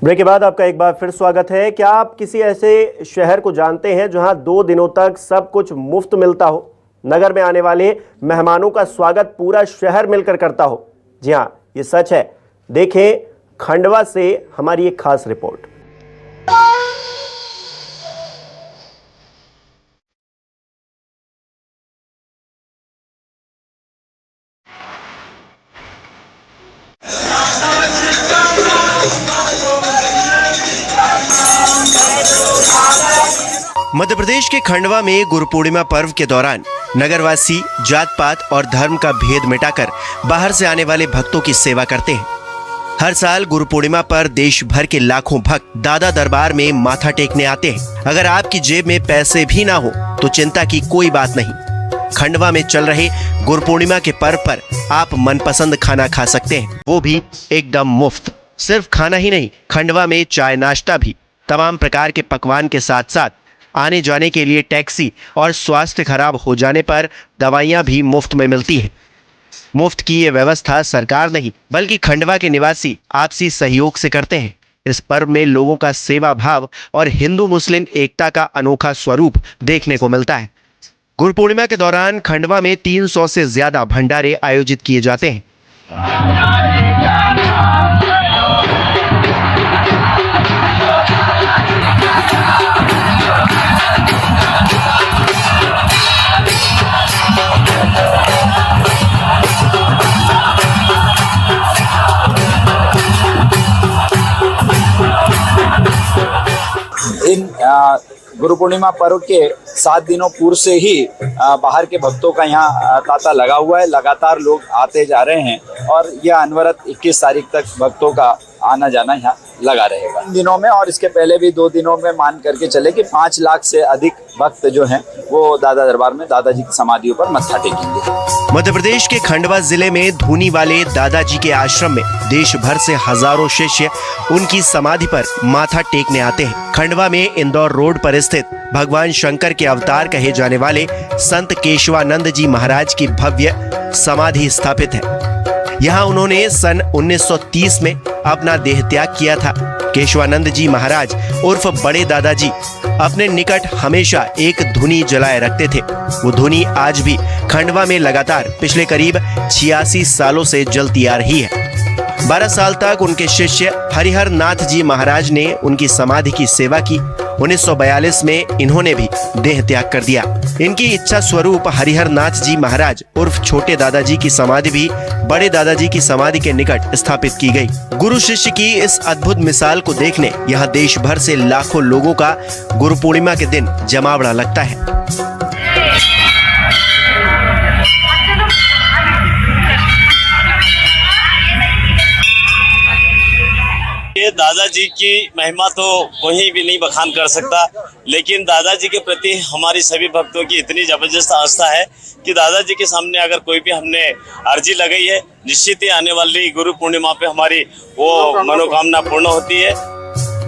Break के बाद आपका एक बार फिर स्वागत है। क्या आप किसी ऐसे शहर को जानते हैं जहां 2 दिनों तक सब कुछ मुफ्त मिलता हो? नगर में आने वाले मेहमानों का स्वागत पूरा शहर मिलकर करता हो। जी हां, ये सच है। देखें खंडवा से हमारी एक खास रिपोर्ट। मध्य प्रदेश के खंडवा में गुरु पूर्णिमा पर्व के दौरान नगरवासी जात पात और धर्म का भेद मिटाकर बाहर से आने वाले भक्तों की सेवा करते हैं। हर साल गुरु पूर्णिमा पर देश भर के लाखों भक्त दादा दरबार में माथा टेकने आते हैं। अगर आपकी जेब में पैसे भी ना हो तो चिंता की कोई बात नहीं। खंडवा में चल रहे गुरु पूर्णिमा के पर्व पर आप मनपसंद खाना खा सकते हैं, वो भी एकदम मुफ्त। सिर्फ खाना ही नहीं, खंडवा में चाय नाश्ता भी, तमाम प्रकार के पकवान के साथ साथ आने जाने के लिए टैक्सी और स्वास्थ्य खराब हो जाने पर दवाइयां भी मुफ्त में मिलती है। मुफ्त की ये व्यवस्था सरकार नहीं बल्कि खंडवा के निवासी आपसी सहयोग से करते हैं। इस पर्व में लोगों का सेवा भाव और हिंदू मुस्लिम एकता का अनोखा स्वरूप देखने को मिलता है। गुरु पूर्णिमा के दौरान खंडवा में 300 से ज्यादा भंडारे आयोजित किए जाते हैं। इन गुरु पूर्णिमा पर्व के 7 दिनों पूर्व से ही बाहर के भक्तों का यहाँ तांता लगा हुआ है। लगातार लोग आते जा रहे हैं और यह अनवरत 21 तारीख तक भक्तों का आना जाना यहाँ लगा रहेगा। इन दिनों में और इसके पहले भी 2 दिनों में मान करके चले कि 5 लाख से अधिक भक्त जो हैं वो दादा दरबार में दादाजी की समाधियों पर मत्था टेकेंगे। मध्य प्रदेश के खंडवा जिले में धूनी वाले दादाजी के आश्रम में देश भर से हजारों शिष्य उनकी समाधि पर माथा टेकने आते हैं। खंडवा में इंदौर रोड पर स्थित भगवान शंकर के अवतार कहे जाने वाले संत केशवानंद जी महाराज की भव्य समाधि स्थापित है। यहाँ उन्होंने सन 1930 में अपना देह त्याग किया था। केशवानंद जी महाराज उर्फ बड़े दादाजी अपने निकट हमेशा एक धुनी जलाए रखते थे। वो धुनी आज भी खंडवा में लगातार पिछले करीब 86 सालों से जलती आ रही है। 12 साल तक उनके शिष्य हरिहर नाथ जी महाराज ने उनकी समाधि की सेवा की। 1942 में इन्होंने भी देह त्याग कर दिया। इनकी इच्छा स्वरूप हरिहर नाथ जी महाराज उर्फ छोटे दादाजी की समाधि भी बड़े दादाजी की समाधि के निकट स्थापित की गई। गुरु शिष्य की इस अद्भुत मिसाल को देखने यहाँ देश भर से लाखों लोगों का गुरु पूर्णिमा के दिन जमावड़ा लगता है। ये दादाजी की महिमा तो कोई भी नहीं बखान कर सकता, लेकिन दादाजी के प्रति हमारी सभी भक्तों की इतनी जबरदस्त आस्था है कि दादाजी के सामने अगर कोई भी हमने अर्जी लगाई है, निश्चित ही आने वाली गुरु पूर्णिमा पे हमारी वो मनोकामना पूर्ण होती है।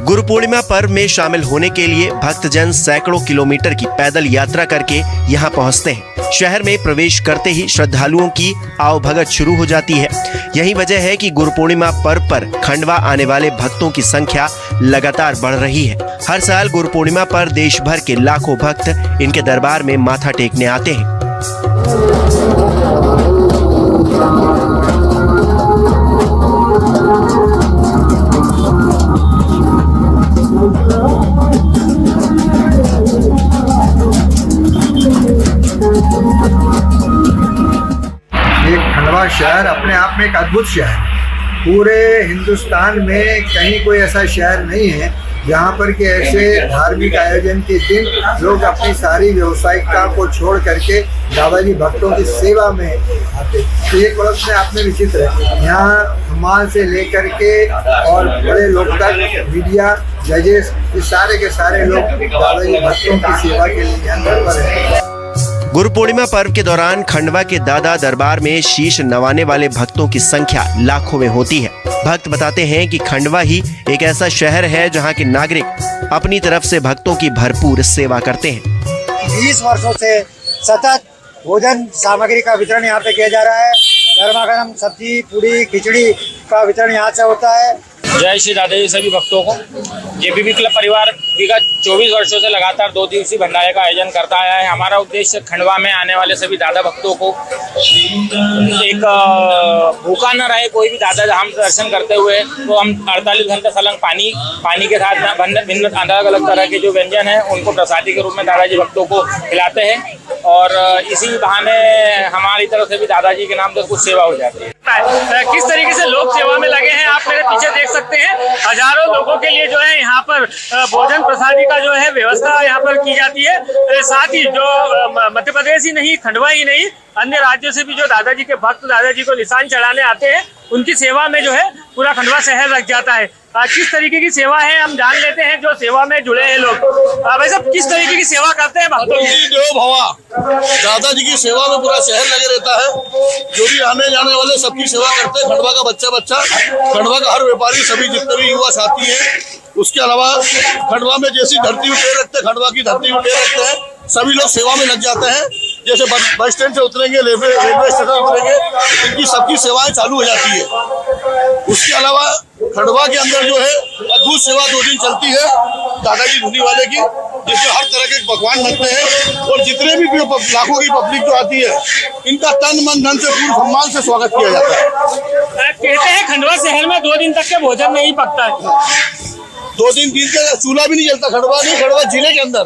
गुरु पूर्णिमा पर्व में शामिल होने के लिए भक्तजन सैकड़ों किलोमीटर की पैदल यात्रा करके यहाँ पहुँचते हैं। शहर में प्रवेश करते ही श्रद्धालुओं की आवभगत शुरू हो जाती है। यही वजह है कि गुरु पूर्णिमा पर्व पर खंडवा आने वाले भक्तों की संख्या लगातार बढ़ रही है। हर साल गुरु पूर्णिमा पर देश भर के लाखों भक्त इनके दरबार में माथा टेकने आते हैं। खंडवा शहर अपने आप में एक अद्भुत शहर है। पूरे हिंदुस्तान में कहीं कोई ऐसा शहर नहीं है जहाँ पर कि ऐसे धार्मिक आयोजन के दिन लोग अपनी सारी व्यावसायिकता को छोड़ करके दादाजी भक्तों की सेवा में आते। तो ये पर्व में आप में विचित्र है। यहाँ माल से लेकर के और बड़े लोग तक, मीडिया, जजेस, ये सारे के सारे लोग दादाजी भक्तों की सेवा के लिए यहाँ तत्पर हैं। गुरु पूर्णिमा पर्व के दौरान खंडवा के दादा दरबार में शीश नवाने वाले भक्तों की संख्या लाखों में होती है। भक्त बताते हैं कि खंडवा ही एक ऐसा शहर है जहां के नागरिक अपनी तरफ से भक्तों की भरपूर सेवा करते हैं। 20 वर्षों से सतत भोजन सामग्री का वितरण यहाँ पे किया जा रहा है। गर्मा गर्म सब्जी, पूड़ी, खिचड़ी का वितरण यहाँ से होता है। जय श्री दादा जी सभी भक्तों को। जेबीबी क्लब परिवार विगत 24 वर्षों से लगातार 2 दिवसीय भंडारे का आयोजन करता आया है। हमारा उद्देश्य खंडवा में आने वाले सभी दादा भक्तों को एक भूखा न रहे कोई भी दादा हम दर्शन करते हुए। तो हम 48 घंटे सलंग पानी के साथ भिन्न अलग अलग तरह के जो व्यंजन हैं उनको प्रसादी के रूप में दादाजी भक्तों को खिलाते हैं और इसी बहाने हमारी तरफ से भी दादाजी के नाम से कुछ सेवा हो जाती है। किस तरीके से लोग सेवा में लगे हैं, आप मेरे पीछे देख सकते हैं। हजारों लोगों के लिए जो है यहाँ पर भोजन प्रसादी का जो है व्यवस्था यहाँ पर की जाती है। साथ ही जो मध्य प्रदेश ही नहीं, खंडवा ही नहीं, अन्य राज्यों से भी जो दादाजी के भक्त दादाजी को निशान चढ़ाने आते हैं उनकी सेवा में जो है पूरा खंडवा शहर लग जाता है। किस तरीके की सेवा है हम जान लेते हैं जो सेवा में जुड़े हैं लोग। भाई साहब, किस तरीके की सेवा करते हैं भक्तों की? देव भवा दादाजी की सेवा में पूरा शहर लगे रहता है। जो भी आने जाने वाले सबकी सेवा करते हैं। खंडवा का बच्चा खंडवा का हर व्यापारी, सभी जितने भी युवा साथी हैं, उसके अलावा खंडवा में जैसी धरती उठे रखते हैं, खंडवा की धरती उठे रखते हैं, सभी लोग सेवा में लग जाते हैं। जैसे बस स्टैंड से उतरेंगे, रेलवे स्टेशन उतरेंगे, इनकी सबकी सेवाएं चालू हो जाती है। उसके अलावा खंडवा के अंदर जो है अद्भुत सेवा 2 दिन चलती है दादाजी धुनी वाले की, जिसमें हर तरह के पकवान बनते हैं और जितने भी लाखों की पब्लिक जो आती है इनका तन मन धन से पूर्ण सम्मान से स्वागत किया जाता है। कहते हैं खंडवा शहर में 2 दिन तक के भोजन नहीं पकता है। 2 दिन का चूल्हा भी नहीं जलता। खंडवा नहीं, खंडवा जिले के अंदर,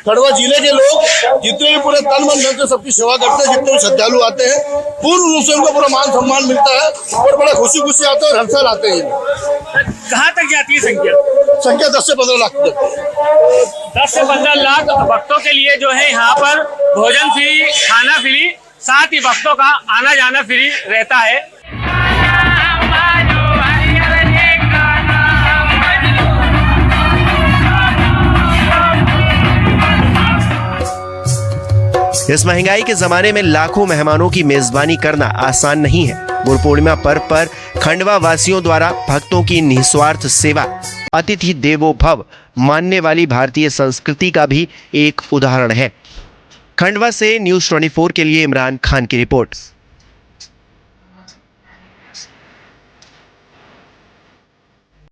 खंडवा जिले के लोग जितने भी पूरे तन मन धन से सबकी सेवा करते हैं, जितने भी श्रद्धालु आते हैं पूर्ण रूप से उनको पूरा मान सम्मान मिलता है और बड़ा खुशी आते हैं और हर साल आते हैं। कहाँ तक जाती है संख्या 10 से 15 लाख तक। 10 से 15 लाख भक्तों के लिए जो है यहाँ पर भोजन फ्री, खाना फ्री, साथ ही भक्तों का आना जाना फ्री रहता है। इस महंगाई के जमाने में लाखों मेहमानों की मेजबानी करना आसान नहीं है। गुरु पूर्णिमा पर्व पर खंडवा वासियों द्वारा भक्तों की निस्वार्थ सेवा, अतिथि देवो भव मानने वाली भारतीय संस्कृति का भी एक उदाहरण है। खंडवा से न्यूज़ 24 के लिए इमरान खान की रिपोर्ट।